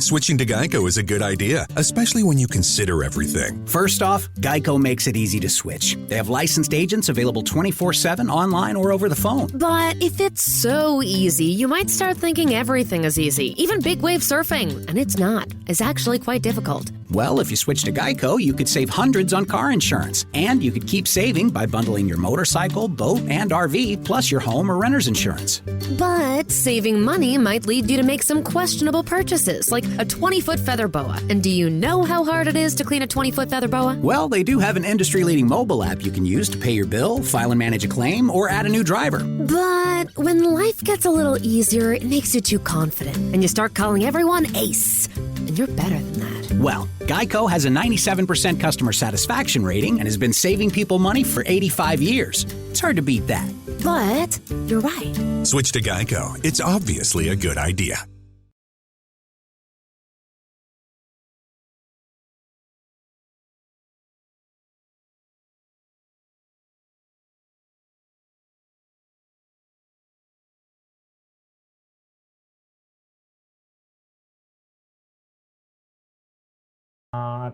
Switching to Geico is a good idea, especially when you consider everything. First off, Geico makes it easy to switch. They have licensed agents available 24/7 online or over the phone. But if it's so easy, you might start thinking everything is easy, even big wave surfing. And it's not. It's actually quite difficult. Well, if you switch to Geico, you could save hundreds on car insurance. And you could keep saving by bundling your motorcycle, boat, and RV, plus your home or renter's insurance. But saving money might lead you to make some questionable purchases, like a 20-foot feather boa. And do you know how hard it is to clean a 20-foot feather boa? Well, they do have an industry-leading mobile app you can use to pay your bill, file and manage a claim, or add a new driver. But when life gets a little easier, it makes you too confident, and you start calling everyone Ace. And you're better than that. Well, Geico has a 97% customer satisfaction rating and has been saving people money for 85 years. It's hard to beat that. But you're right. Switch to Geico. It's obviously a good idea.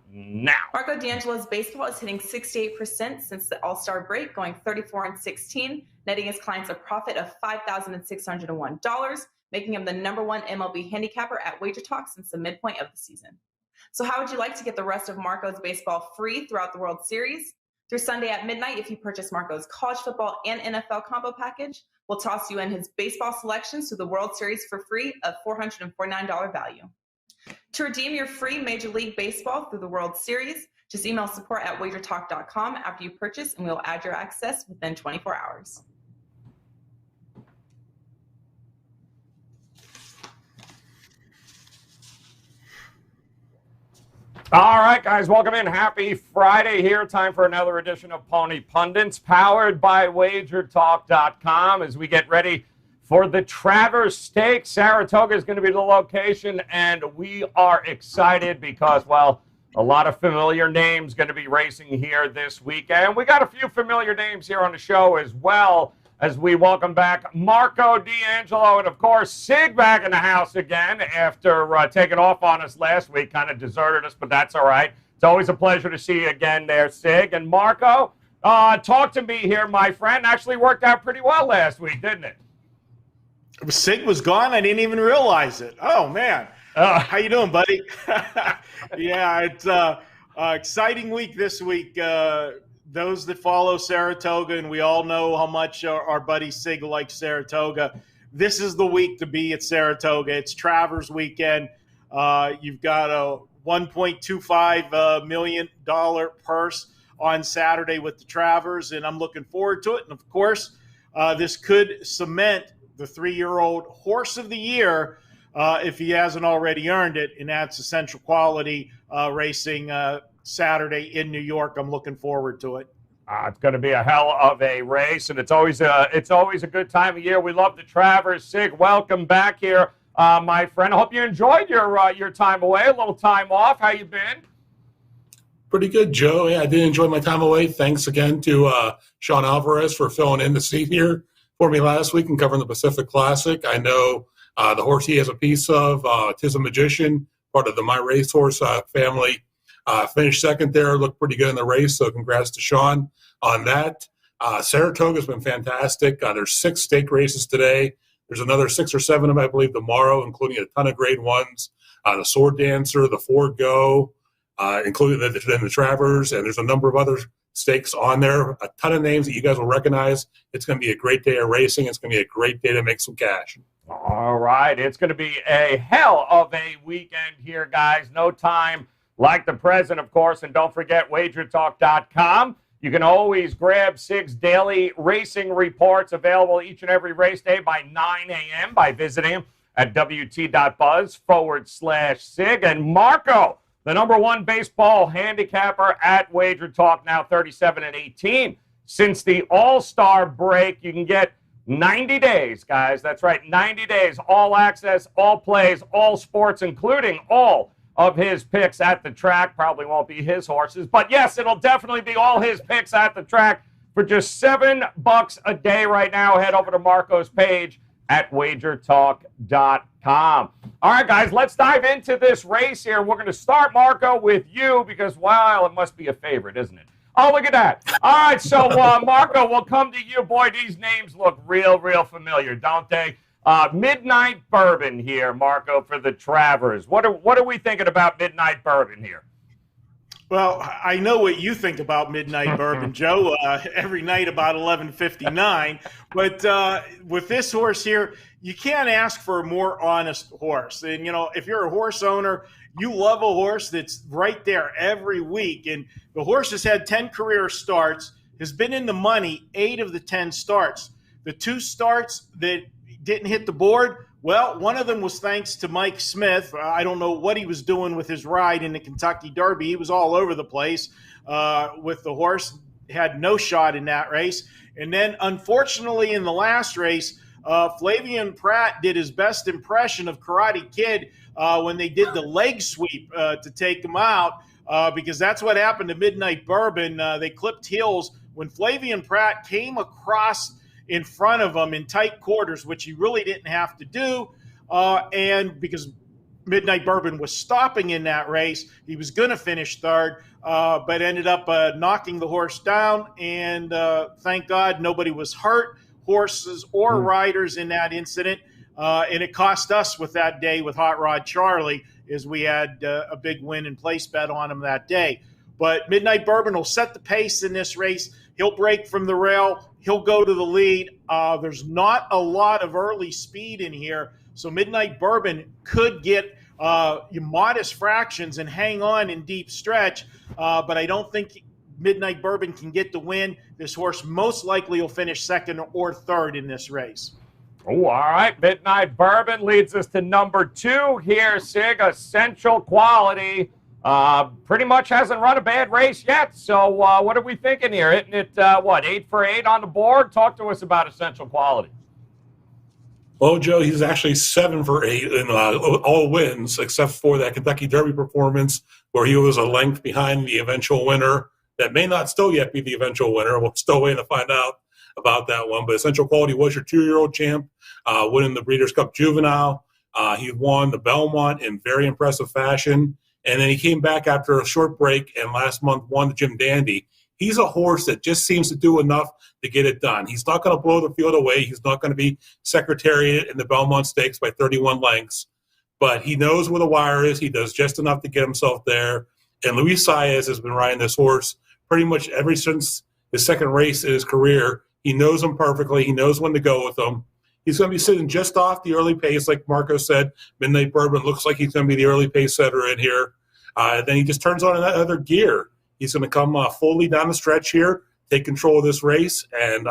Now. Marco D'Angelo's baseball is hitting 68% since the All-Star break, going 34-16, netting his clients a profit of $5,601, making him the #1 MLB handicapper at Wager Talk since the midpoint of the season. So how would you like to get the rest of Marco's baseball free throughout the World Series? Through Sunday at midnight, if you purchase Marco's college football and NFL combo package, we'll toss you in his baseball selections through the World Series for free, a $449 value. To redeem your free Major League Baseball through the World Series, just email support@wagertalk.com after you purchase, and we'll add your access within 24 hours. All right, guys, welcome in. Happy Friday here. Time for another edition of Pony Pundits, powered by wagertalk.com as we get ready for the Travers Stakes. Saratoga is going to be the location, and we are excited because, well, a lot of familiar names going to be racing here this weekend. We got a few familiar names here on the show as well as we welcome back Marco D'Angelo and, of course, Sig back in the house again after taking off on us last week. Kind of deserted us, but that's all right. It's always a pleasure to see you again there, Sig. And Marco, talk to me here, my friend. Actually worked out pretty well last week, didn't it? Sig was gone. I didn't even realize it. Oh, man. How you doing, buddy? Yeah, it's exciting week this week. Those that follow Saratoga, and we all know how much our buddy Sig likes Saratoga, this is the week to be at Saratoga. It's Travers weekend. You've got a $1.25 million purse on Saturday with the Travers, and I'm looking forward to it. And, of course, this could cement the 3-year-old horse of the year if he hasn't already earned it, and that's Essential Quality Racing Saturday in New York. I'm looking forward to it. It's going to be a hell of a race, and it's always a good time of year. We love the Travers. Sig, welcome back here, my friend. I hope you enjoyed your time away, a little time off. How you been? Pretty good, Joe. Yeah, I did enjoy my time away. Thanks again to Sean Alvarez for filling in the seat here for me last week and covering the Pacific Classic. I know the horse he has a piece of, Tis a Magician, part of the My Racehorse family, finished second there, looked pretty good in the race, so congrats to Sean on that. Saratoga's been fantastic. There's 6 stake races today. There's another 6 or 7 of them, I believe, tomorrow, including a ton of grade ones. The Sword Dancer, the Ford Go, including the Travers, and there's a number of other stakes on there, a ton of names that you guys will recognize. It's going to be a great day of racing. It's going to be a great day to make some cash. All right. It's going to be a hell of a weekend here, guys. No time like the present, of course. And don't forget wagertalk.com. You can always grab Sig's daily racing reports available each and every race day by 9 a.m. by visiting him at wt.buzz/Sig. And Marco, the #1 baseball handicapper at Wager Talk, now 37-18. Since the All-Star break, you can get 90 days, guys. That's right, 90 days, all access, all plays, all sports, including all of his picks at the track. Probably won't be his horses, but yes, it'll definitely be all his picks at the track for just $7 a day right now. Head over to Marco's page, at wagertalk.com. All right, guys, let's dive into this race here. We're going to start, Marco, with you because, well, it must be a favorite, isn't it? Oh, look at that. All right, so, Marco, we'll come to you. Boy, these names look real familiar, don't they? Midnight Bourbon here, Marco, for the Travers. What are we thinking about Midnight Bourbon here? Well, I know what you think about Midnight Bourbon, Joe, every night about 11:59. But with this horse here, you can't ask for a more honest horse. And, you know, if you're a horse owner, you love a horse that's right there every week. And the horse has had 10 career starts, has been in the money 8 of the 10 starts. The 2 starts that didn't hit the board, well, one of them was thanks to Mike Smith. I don't know what he was doing with his ride in the Kentucky Derby. He was all over the place with the horse, had no shot in that race. And then, unfortunately, in the last race, Flavian Pratt did his best impression of Karate Kid when they did the leg sweep to take him out because that's what happened to Midnight Bourbon. They clipped heels when Flavian Pratt came across in front of him in tight quarters, which he really didn't have to do. And because Midnight Bourbon was stopping in that race, he was going to finish third, but ended up knocking the horse down. And thank God nobody was hurt, horses or riders, in that incident. And it cost us with that day with Hot Rod Charlie, as we had a big win and place bet on him that day. But Midnight Bourbon will set the pace in this race. He'll break from the rail. He'll go to the lead. There's not a lot of early speed in here, so Midnight Bourbon could get modest fractions and hang on in deep stretch, but I don't think Midnight Bourbon can get the win. This horse most likely will finish second or third in this race. Oh, all right. Midnight Bourbon leads us to number 2 here, Sig. Essential Quality. Pretty much hasn't run a bad race yet. So what are we thinking here? Hitting it, 8 for 8 on the board? Talk to us about Essential Quality. Well, Joe, he's actually 7 for 8 in all wins, except for that Kentucky Derby performance where he was a length behind the eventual winner. That may not still yet be the eventual winner. We're still waiting to find out about that one. But Essential Quality was your 2-year-old champ, winning the Breeders' Cup Juvenile. He won the Belmont in very impressive fashion. And then he came back after a short break and last month won the Jim Dandy. He's a horse that just seems to do enough to get it done. He's not going to blow the field away. He's not going to be Secretariat in the Belmont Stakes by 31 lengths. But he knows where the wire is. He does just enough to get himself there. And Luis Saez has been riding this horse pretty much ever since his second race in his career. He knows him perfectly. He knows when to go with him. He's going to be sitting just off the early pace, like Marco said. Midnight Bourbon looks like he's going to be the early pace setter in here. Then he just turns on another gear. He's going to come fully down the stretch here, take control of this race, and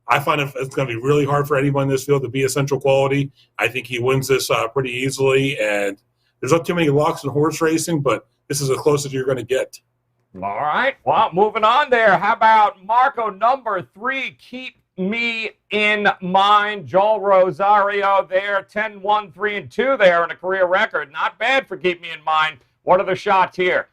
I find it's going to be really hard for anyone in this field to be Essential Quality. I think he wins this pretty easily, and there's not too many locks in horse racing, but this is as close as you're going to get. All right. Well, moving on there. How about Marco, number 3, Keep Me in Mind. Joel Rosario there, 10-1, 3-2 there in a career record. Not bad for Keep Me in Mind. What are the shots here?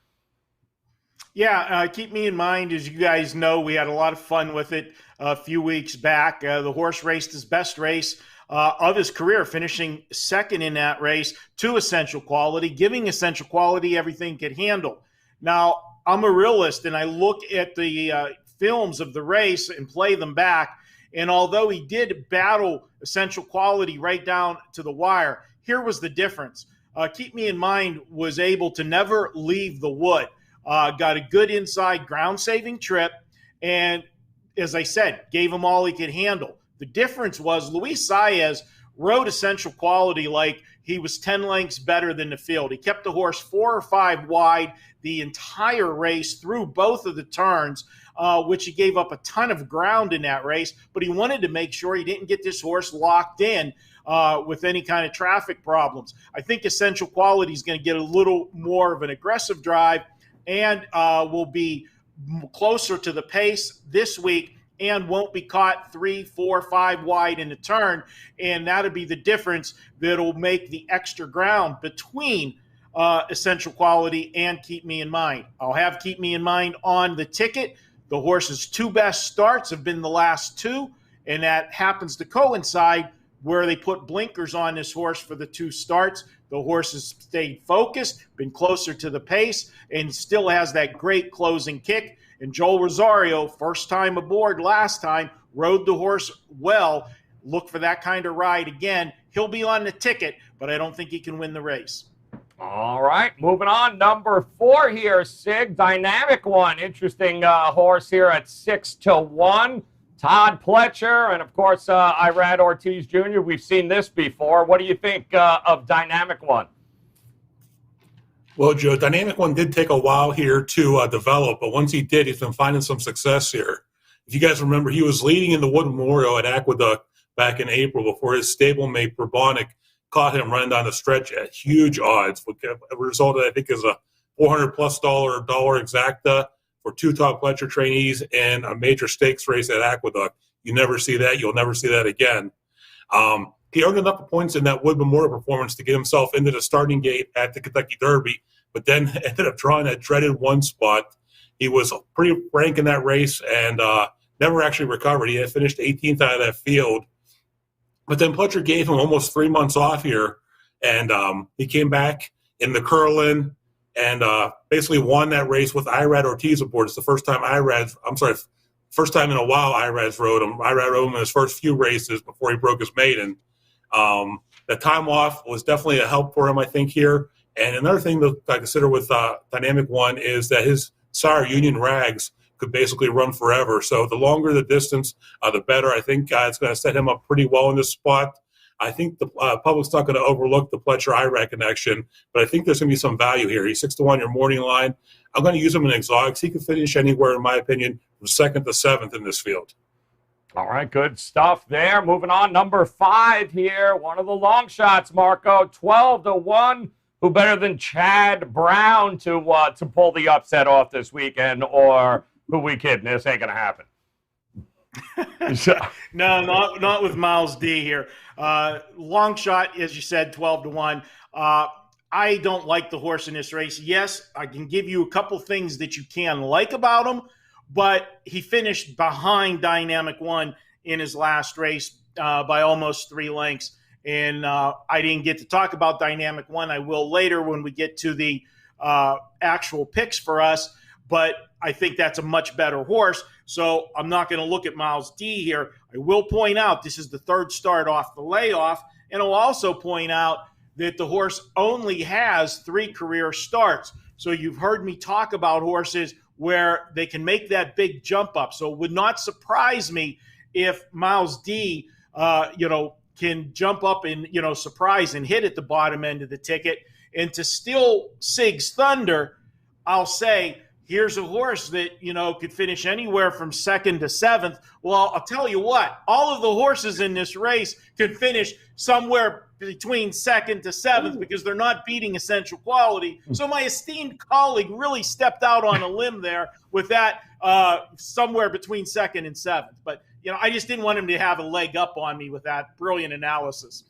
Yeah, Keep Me in Mind, as you guys know, we had a lot of fun with it a few weeks back. The horse raced his best race of his career, finishing second in that race to Essential Quality, giving Essential Quality everything he could handle. Now, I'm a realist, and I look at the films of the race and play them back, and although he did battle Essential Quality right down to the wire, here was the difference. Keep Me in Mind was able to never leave the wood. Got a good inside ground-saving trip, and as I said, gave him all he could handle. The difference was Luis Saez rode Essential Quality like he was 10 lengths better than the field. He kept the horse 4 or 5 wide the entire race through both of the turns, which he gave up a ton of ground in that race, but he wanted to make sure he didn't get this horse locked in with any kind of traffic problems. I think Essential Quality is going to get a little more of an aggressive drive and will be closer to the pace this week and won't be caught 3, 4, 5 wide in the turn. And that'll be the difference that'll make the extra ground between Essential Quality and Keep Me in Mind. I'll have Keep Me in Mind on the ticket. The horse's 2 best starts have been the last 2, and that happens to coincide where they put blinkers on this horse for the 2 starts. The horse has stayed focused, been closer to the pace, and still has that great closing kick. And Joel Rosario, first time aboard last time, rode the horse well. Look for that kind of ride again. He'll be on the ticket, but I don't think he can win the race. All right, moving on. Number 4 here, Sig, Dynamic One. Interesting horse here at 6-1. Todd Pletcher and, of course, Irad Ortiz Jr. We've seen this before. What do you think of Dynamic One? Well, Joe, Dynamic One did take a while here to develop, but once he did, he's been finding some success here. If you guys remember, he was leading in the Wood Memorial at Aqueduct back in April before his stablemate, Probonic, caught him running down the stretch at huge odds, which resulted, I think, is a $400+ dollar exacta for 2 Todd Pletcher trainees and a major stakes race at Aqueduct. You never see that. You'll never see that again. He earned enough points in that Wood Memorial performance to get himself into the starting gate at the Kentucky Derby, but then ended up drawing that dreaded 1 spot. He was pretty rank in that race and never actually recovered. He had finished 18th out of that field. But then Pletcher gave him almost 3 months off here, and he came back in the Curlin and basically won that race with Irad Ortiz aboard. It's the first time first time in a while Irad's rode him. Irad rode him in his first few races before he broke his maiden. The time off was definitely a help for him, I think, here. And another thing that I consider with Dynamic One is that his sire, Union Rags, could basically run forever. So the longer the distance, the better. I think it's going to set him up pretty well in this spot. I think the public's not going to overlook the Pletcher-Irad connection, but I think there's going to be some value here. He's 6-1 your morning line. I'm going to use him in exotics. He can finish anywhere, in my opinion, from 2nd to 7th in this field. All right, good stuff there. Moving on, number 5 here, one of the long shots, Marco, 12-1. Who better than Chad Brown to pull the upset off this weekend, or who we kidding? This ain't going to happen. No, not with Miles D here. Long shot, as you said, 12-1. I don't like the horse in this race. Yes, I can give you a couple things that you can like about him, but he finished behind Dynamic One in his last race by almost 3 lengths. And I didn't get to talk about Dynamic One. I will later when we get to the actual picks for us. But I think that's a much better horse. So I'm not going to look at Miles D here. I will point out this is the 3rd start off the layoff. And I'll also point out that the horse only has 3 career starts. So you've heard me talk about horses where they can make that big jump up. So it would not surprise me if Miles D, can jump up and, surprise and hit at the bottom end of the ticket. And to steal Sig's thunder, I'll say, here's a horse that, could finish anywhere from 2nd to 7th. Well, I'll tell you what, all of the horses in this race can finish somewhere between 2nd to 7th because they're not beating Essential Quality. So my esteemed colleague really stepped out on a limb there with that somewhere between 2nd and 7th. But, I just didn't want him to have a leg up on me with that brilliant analysis.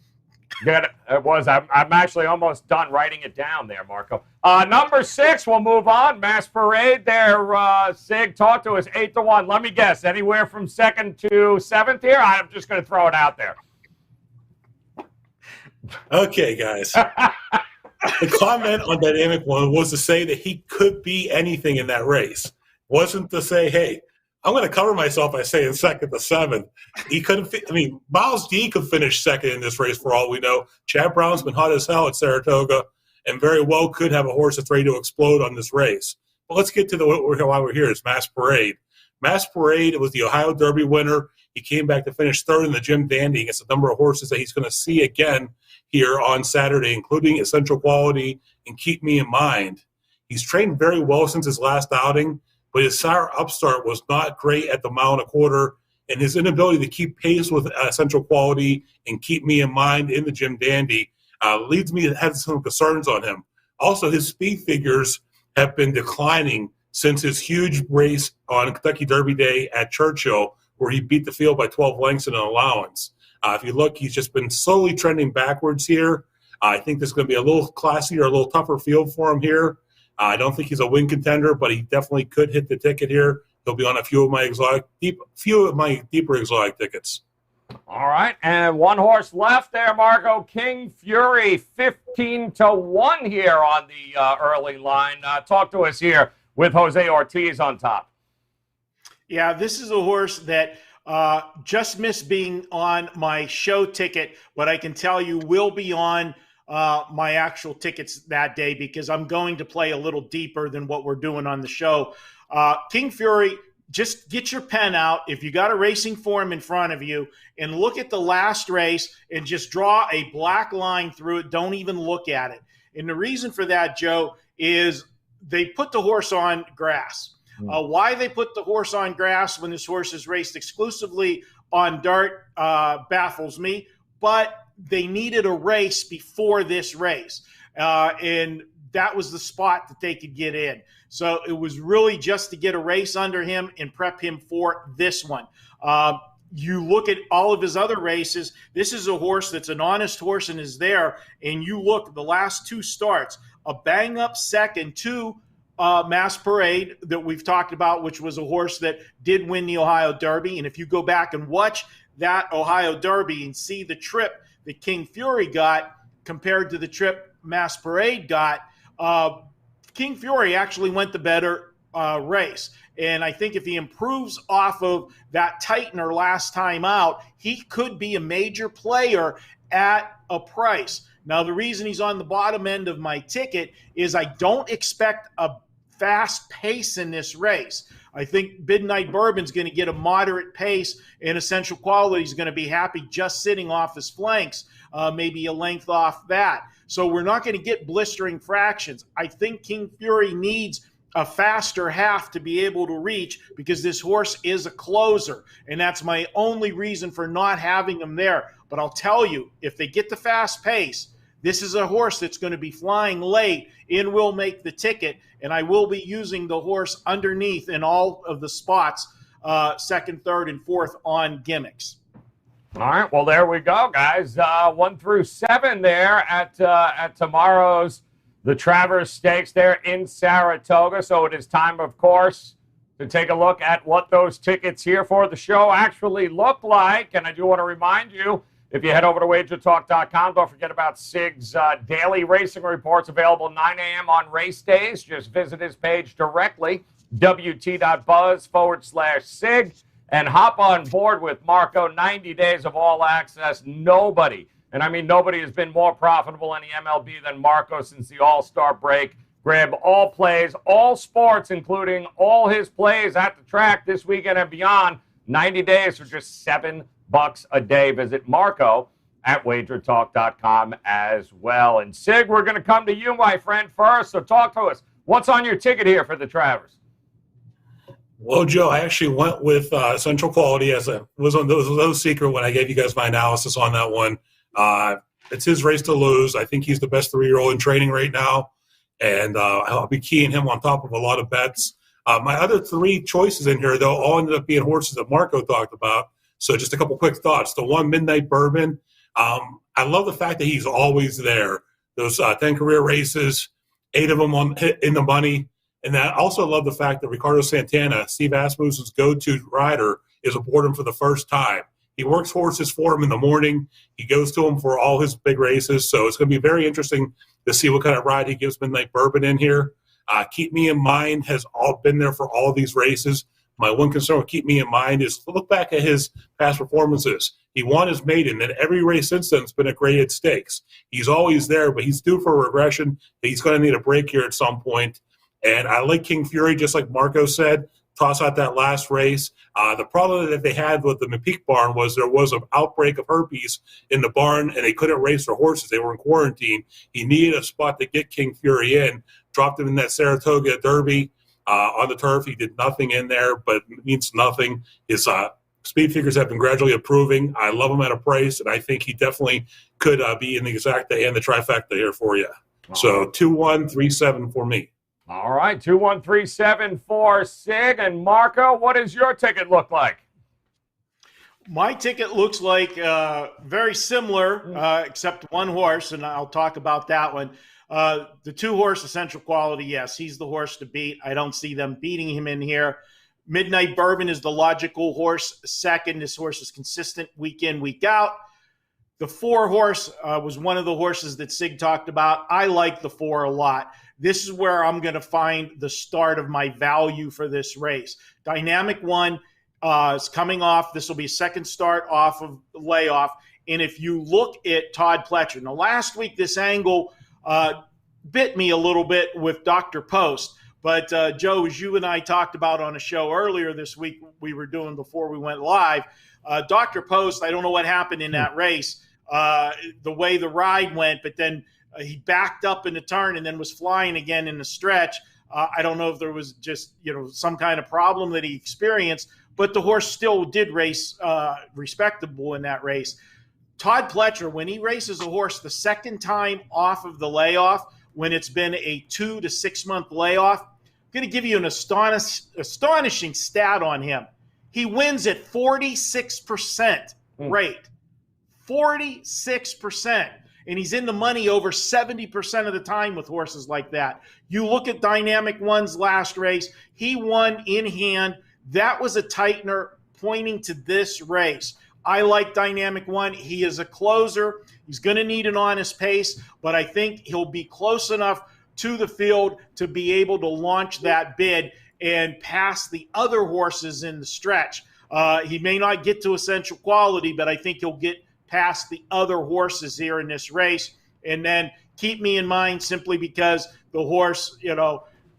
Good. It was. I'm actually almost done writing it down there, Marco. Number 6, we'll move on. Mass Parade there. Sig, talk to us. 8-1. Let me guess. Anywhere from 2nd to 7th here? I'm just going to throw it out there. Okay, guys. The comment on Dynamic One was to say that he could be anything in that race. Wasn't to say, hey, I'm going to cover myself by saying 2nd to 7th. He couldn't. Miles D could finish 2nd in this race for all we know. Chad Brown's been hot as hell at Saratoga, and very well could have a horse that's ready to explode on this race. But let's get to why we're here. It's Mass Parade. Mass Parade was the Ohio Derby winner. He came back to finish 3rd in the Jim Dandy against a number of horses that he's going to see again here on Saturday, including Essential Quality and Keep Me in Mind. He's trained very well since his last outing, but his sire Upstart was not great at the 1.25 miles, and his inability to keep pace with Essential Quality and Keep Me in Mind in the Jim Dandy leads me to have some concerns on him. Also, his speed figures have been declining since his huge race on Kentucky Derby Day at Churchill, where he beat the field by 12 lengths in an allowance. If you look, he's just been slowly trending backwards here. I think there's going to be a little classier, a little tougher field for him here. I don't think he's a win contender, but he definitely could hit the ticket here. He'll be on a few of my deeper exotic tickets. All right, and one horse left there, Marco. King Fury, 15-1 here on the early line. Talk to us here with Jose Ortiz on top. Yeah, this is a horse that just missed being on my show ticket, but I can tell you will be on my actual tickets that day because I'm going to play a little deeper than what we're doing on the show. King Fury, just get your pen out if you got a racing form in front of you and look at the last race and just draw a black line through it. Don't even look at it. And the reason for that, Joe, is they put the horse on grass. Why they put the horse on grass when this horse is raced exclusively on dirt baffles me, but they needed a race before this race. And that was the spot that they could get in. So it was really just to get a race under him and prep him for this one. You look at all of his other races, this is a horse that's an honest horse and is there. And you look, the last two starts, a bang-up second to Mass Parade that we've talked about, which was a horse that did win the Ohio Derby. And if you go back and watch that Ohio Derby and see the trip that King Fury got compared to the trip Mass Parade got, King Fury actually went the better race. And I think if he improves off of that tightener last time out, he could be a major player at a price. Now, the reason he's on the bottom end of my ticket is I don't expect a fast pace in this race. I think Midnight Bourbon's going to get a moderate pace, and Essential Quality is going to be happy just sitting off his flanks, maybe a length off that. So we're not going to get blistering fractions. I think King Fury needs a faster half to be able to reach because this horse is a closer, and that's my only reason for not having him there. But I'll tell you, if they get the fast pace, this is a horse that's going to be flying late and will make the ticket, and I will be using the horse underneath in all of the spots, second, third, and fourth on gimmicks. All right, well, there we go, guys. 1 through 7 there at tomorrow's the Travers Stakes there in Saratoga. So it is time, of course, to take a look at what those tickets here for the show actually look like. And I do want to remind you, if you head over to wagertalk.com, don't forget about Sig's daily racing reports available 9 a.m. on race days. Just visit his page directly, wt.buzz/Sig, and hop on board with Marco. 90 days of all access. Nobody, and I mean nobody, has been more profitable in the MLB than Marco since the All-Star break. Grab all plays, all sports, including all his plays at the track this weekend and beyond. 90 days for just $7 a day. Visit Marco at wagertalk.com as well. And Sig, we're going to come to you, my friend, first. So talk to us. What's on your ticket here for the Travers? Well, Joe, I actually went with Central Quality as it was no secret when I gave you guys my analysis on that one. It's his race to lose. I think he's the best 3-year-old in training right now, and I'll be keying him on top of a lot of bets. My other 3 choices in here, though, all ended up being horses that Marco talked about. So just a couple quick thoughts. The one, Midnight Bourbon, I love the fact that he's always there. Those 10 career races, 8 of them in the money. And I also love the fact that Ricardo Santana, Steve Asmussen's go-to rider, is aboard him for the first time. He works horses for him in the morning. He goes to him for all his big races. So it's going to be very interesting to see what kind of ride he gives Midnight Bourbon in here. Keep Me in Mind has all been there for all these races. My one concern with Keep Me in Mind is look back at his past performances. He won his maiden, and every race since then has been a graded stakes. He's always there, but he's due for a regression. He's going to need a break here at some point. And I like King Fury, just like Marco said. Toss out that last race. The problem that they had with the McPeak barn was there was an outbreak of herpes in the barn, and they couldn't race their horses. They were in quarantine. He needed a spot to get King Fury in. Dropped him in that Saratoga Derby on the turf. He did nothing in there, but it means nothing. His speed figures have been gradually improving. I love him at a price, and I think he definitely could be in the exacta and the trifecta here for you. So 2-1-3-7 for me. All right, 2-1-3-7 for Sig. And Marco, what does your ticket look like? My ticket looks like very similar, except one horse, and I'll talk about that one. The 2-horse Essential Quality, yes, he's the horse to beat. I don't see them beating him in here. Midnight Bourbon is the logical horse second. This horse is consistent week in, week out. The 4 horse was one of the horses that Sig talked about. I like the 4 a lot. This is where I'm going to find the start of my value for this race. Dynamic One is coming off. This will be a second start off of the layoff. And if you look at Todd Pletcher, now last week this angle bit me a little bit with Dr. Post. But, Joe, as you and I talked about on a show earlier this week we were doing before we went live, Dr. Post, I don't know what happened in that race, the way the ride went, but then he backed up in the turn and then was flying again in the stretch. I don't know if there was just, some kind of problem that he experienced, but the horse still did race respectable in that race. Todd Pletcher, when he races a horse the second time off of the layoff, when it's been a 2 to 6 month layoff, I'm going to give you an astonishing stat on him. He wins at 46% rate. 46%. And he's in the money over 70% of the time with horses like that. You look at Dynamic One's last race, he won in hand. That was a tightener pointing to this race. I like Dynamic One. He is a closer. He's going to need an honest pace, but I think he'll be close enough to the field to be able to launch that bid and pass the other horses in the stretch. He may not get to essential quality, but I think he'll get past the other horses here in this race. And then keep me in mind simply because the horse,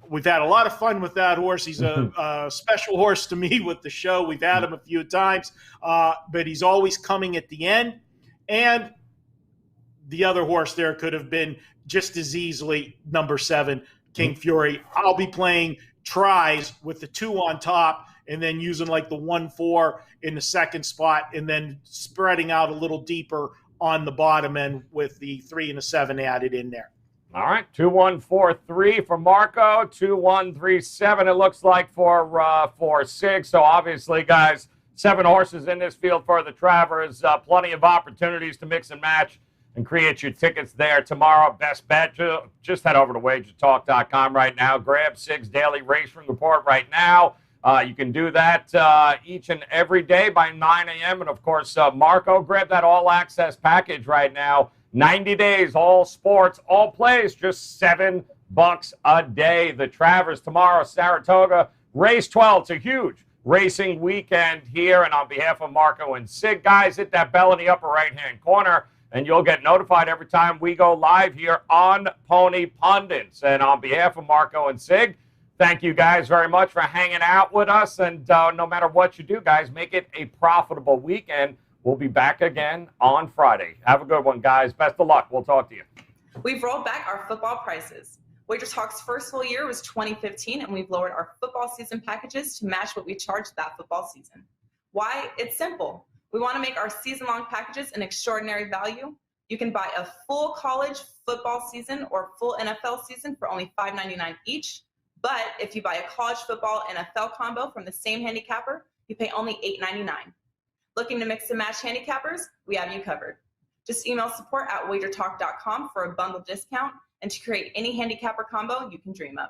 we've had a lot of fun with that horse. He's a special horse to me with the show. We've had him a few times, but he's always coming at the end. And the other horse there could have been just as easily number 7, King Fury. I'll be playing tries with the 2 on top and then using like the 1-4 in the second spot and then spreading out a little deeper on the bottom end with the 3 and the 7 added in there. All right, 2-1-4-3 for Marco, 2-1-3-7 it looks like for Sig. So obviously, guys, 7 horses in this field for the Travers. Plenty of opportunities to mix and match and create your tickets there tomorrow. Best bet, just head over to wagertalk.com right now. Grab Sig's daily racing report right now. You can do that each and every day by 9 a.m. And, of course, Marco, grab that all-access package right now. 90 days, all sports, all plays, just $7 a day. The Travers tomorrow, Saratoga, race 12. It's a huge racing weekend here. And on behalf of Marco and Sig, guys, hit that bell in the upper right-hand corner, and you'll get notified every time we go live here on Pony Pundits. And on behalf of Marco and Sig, thank you guys very much for hanging out with us. And no matter what you do, guys, make it a profitable weekend. We'll be back again on Friday. Have a good one, guys. Best of luck. We'll talk to you. We've rolled back our football prices. Wager Talk's first full year was 2015, and we've lowered our football season packages to match what we charged that football season. Why? It's simple. We want to make our season-long packages an extraordinary value. You can buy a full college football season or full NFL season for only $5.99 each. But if you buy a college football NFL combo from the same handicapper, you pay only $8.99. Looking to mix and match handicappers? We have you covered. Just email support@wagertalk.com for a bundle discount and to create any handicapper combo you can dream of.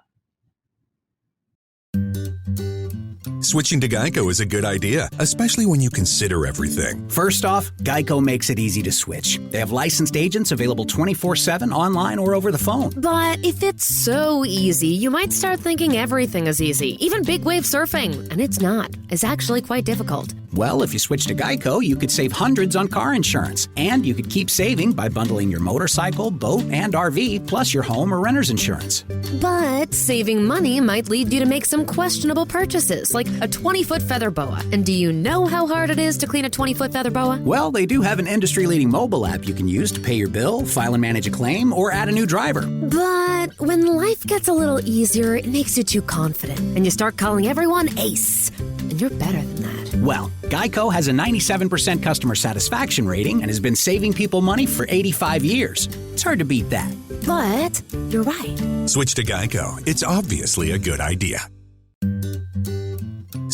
Switching to Geico is a good idea, especially when you consider everything. First off, Geico makes it easy to switch. They have licensed agents available 24/7 online or over the phone. But if it's so easy, you might start thinking everything is easy, even big wave surfing. And it's not. It's actually quite difficult. Well, if you switch to Geico, you could save hundreds on car insurance. And you could keep saving by bundling your motorcycle, boat, and RV, plus your home or renter's insurance. But saving money might lead you to make some questionable purchases, like a 20-foot feather boa. And do you know how hard it is to clean a 20-foot feather boa? Well, they do have an industry-leading mobile app you can use to pay your bill, file and manage a claim, or add a new driver. But when life gets a little easier, it makes you too confident, and you start calling everyone Ace. And you're better than that. Well, Geico has a 97% customer satisfaction rating and has been saving people money for 85 years. It's hard to beat that. But you're right. Switch to Geico. It's obviously a good idea.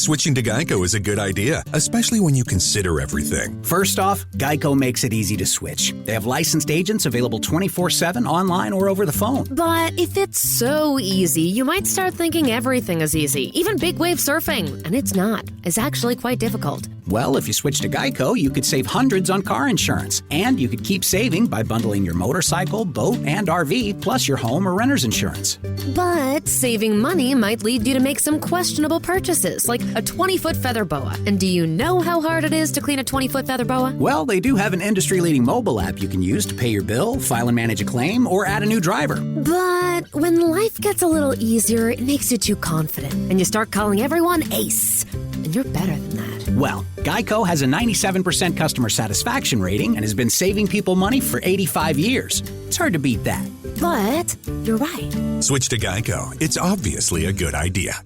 Switching to Geico is a good idea, especially when you consider everything. First off, Geico makes it easy to switch. They have licensed agents available 24/7 online or over the phone. But if it's so easy, you might start thinking everything is easy, even big wave surfing. And it's not. It's actually quite difficult. Well, if you switch to Geico, you could save hundreds on car insurance. And you could keep saving by bundling your motorcycle, boat, and RV, plus your home or renter's insurance. But saving money might lead you to make some questionable purchases, like a 20-foot feather boa. And do you know how hard it is to clean a 20-foot feather boa? Well, they do have an industry-leading mobile app you can use to pay your bill, file and manage a claim, or add a new driver. But when life gets a little easier, it makes you too confident, and you start calling everyone Ace. And you're better than that. Well, Geico has a 97% customer satisfaction rating and has been saving people money for 85 years. It's hard to beat that. But you're right. Switch to Geico. It's obviously a good idea.